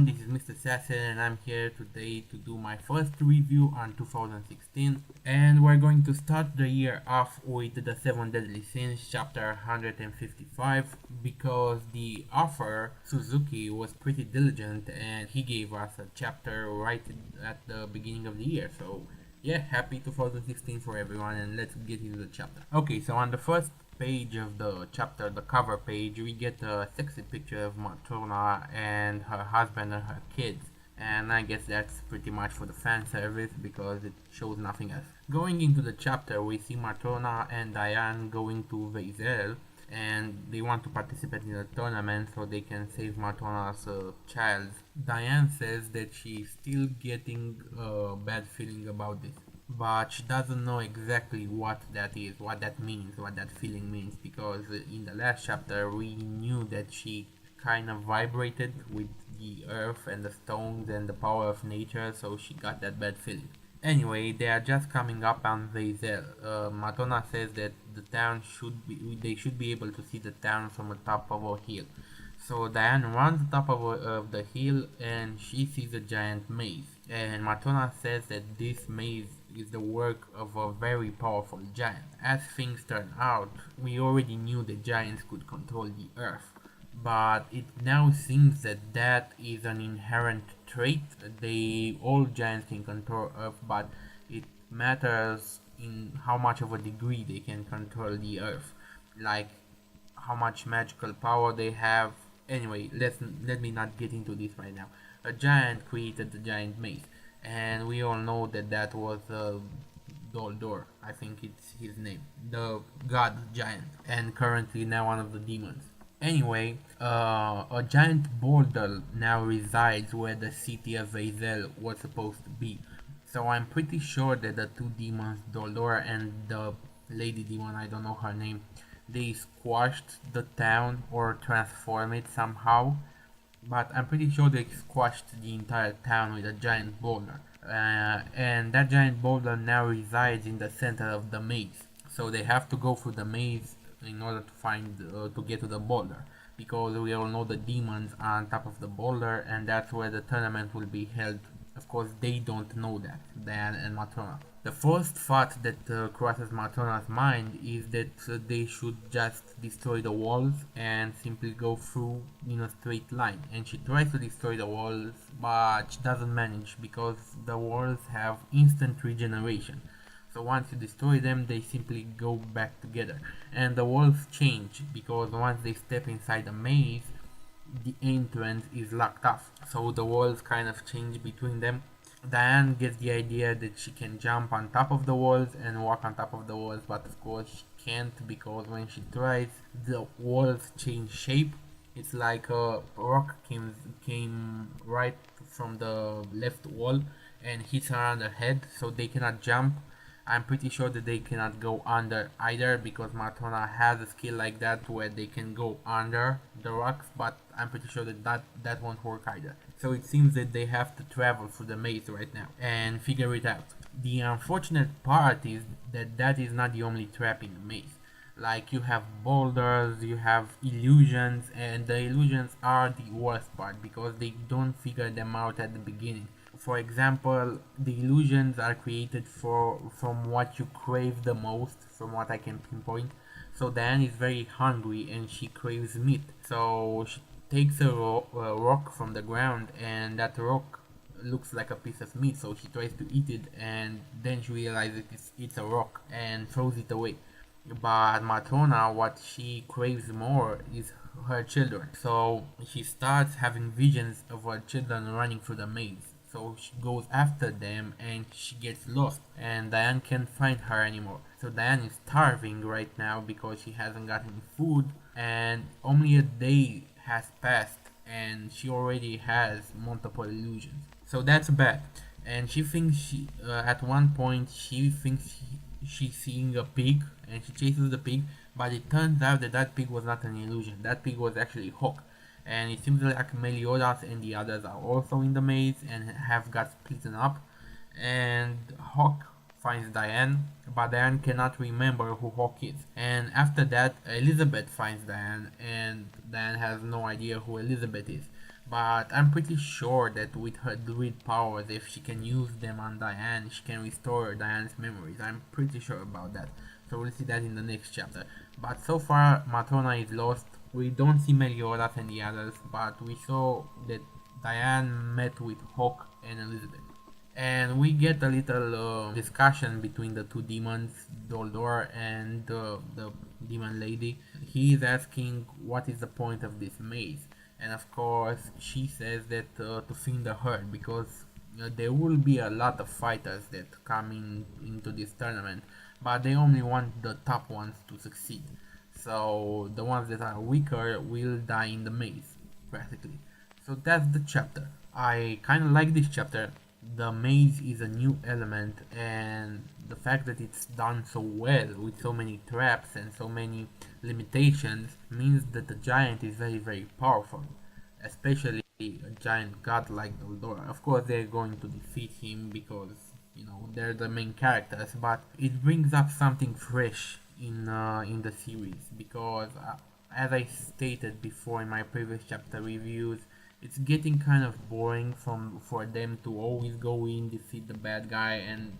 this is Mr. Sasson and I'm here today to do my first review on 2016, and we're going to start the year off with the 7 Deadly Sins chapter 155 because the author Suzuki was pretty diligent and he gave us a chapter right at the beginning of the year. So yeah, happy 2016 for everyone, and let's get into the chapter. Okay, so on the first page of the chapter, the cover page, we get a sexy picture of Matrona and her husband and her kids, and I guess that's pretty much for the fan service because it shows nothing else. Going into the chapter, we see Matrona and Diane going to Vezel, and they want to participate in a tournament so they can save Matrona's child. Diane says that she's still getting a bad feeling about this, but she doesn't know exactly what that is, what that means, what that feeling means, because in the last chapter we knew that she kind of vibrated with the earth and the stones and the power of nature, so she got that bad feeling. Anyway, they are just coming up on Vezel. Matona says that they should be able to see the town from the top of a hill. So Diane runs the top of the hill and she sees a giant maze. And Matona says that this maze is the work of a very powerful giant. As things turn out, we already knew that giants could control the earth, but it now seems that that is an inherent trait. All giants can control earth, but it matters in how much of a degree they can control the earth, like how much magical power they have. Anyway, let me not get into this right now. A giant created the giant maze, and we all know that that was Doldor, I think it's his name, the god giant, and currently now one of the demons. Anyway, a giant boulder now resides where the city of Vezel was supposed to be. So I'm pretty sure that the two demons, Doldor and the lady demon, I don't know her name, they squashed the town or transformed it somehow, but I'm pretty sure they squashed the entire town with a giant boulder. And that giant boulder now resides in the center of the maze. So they have to go through the maze in order to get to the boulder, because we all know the demons are on top of the boulder, and that's where the tournament will be held. Of course, they don't know that, Diane and Matrona. The first thought that crosses Matrona's mind is that they should just destroy the walls and simply go through in a straight line. And she tries to destroy the walls, but she doesn't manage because the walls have instant regeneration. So once you destroy them, they simply go back together. And the walls change because once they step inside the maze, the entrance is locked off. So the walls kind of change between them. Diane gets the idea that she can jump on top of the walls and walk on top of the walls, but of course she can't, because when she tries, the walls change shape. It's like a rock came right from the left wall and hits her on the head, so they cannot jump. I'm pretty sure that they cannot go under either, because Matrona has a skill like that where they can go under the rocks, but I'm pretty sure that won't work either. So it seems that they have to travel through the maze right now and figure it out. The unfortunate part is that is not the only trap in the maze. Like, you have boulders, you have illusions, and the illusions are the worst part because they don't figure them out at the beginning. For example, the illusions are created from what you crave the most, from what I can pinpoint. So Diane is very hungry and she craves meat. So she takes a rock from the ground, and that rock looks like a piece of meat. So she tries to eat it, and then she realizes it's a rock and throws it away. But Matrona, what she craves more is her children. So she starts having visions of her children running through the maze. So she goes after them and she gets lost, and Diane can't find her anymore. So Diane is starving right now because she hasn't got any food, and only a day has passed and she already has multiple illusions. So that's bad. And she thinks at one point she thinks she's seeing a pig, and she chases the pig, but it turns out that pig was not an illusion. That pig was actually Hawk. And it seems like Meliodas and the others are also in the maze and have got splitted up. And Hawk finds Diane, but Diane cannot remember who Hawk is. And after that, Elizabeth finds Diane, and Diane has no idea who Elizabeth is. But I'm pretty sure that with her druid powers, if she can use them on Diane, she can restore Diane's memories. I'm pretty sure about that. So we'll see that in the next chapter. But so far, Matrona is lost. We don't see Meliodas and the others, but we saw that Diane met with Hawk and Elizabeth. And we get a little discussion between the two demons, Doldor and the demon lady. He is asking what is the point of this maze, and of course she says that to feed the herd, because there will be a lot of fighters that come into this tournament, but they only want the top ones to succeed. So the ones that are weaker will die in the maze, practically. So that's the chapter. I kind of like this chapter. The maze is a new element, and the fact that it's done so well with so many traps and so many limitations means that the giant is very powerful, especially a giant god like Doldora. Of course they're going to defeat him because they're the main characters, but it brings up something fresh in the series, because as I stated before in my previous chapter reviews, it's getting kind of boring for them to always go in, defeat the bad guy, and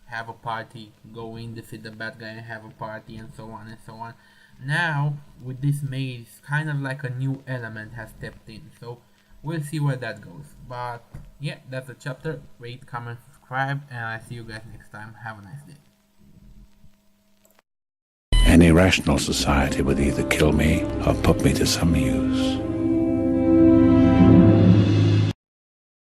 have a party, go in, defeat the bad guy and have a party, and so on and so on. Now, with this maze, kind of like a new element has stepped in, so we'll see where that goes. But yeah, that's the chapter. Rate, comment, subscribe, and I'll see you guys next time. Have a nice day. Any rational society would either kill me or put me to some use.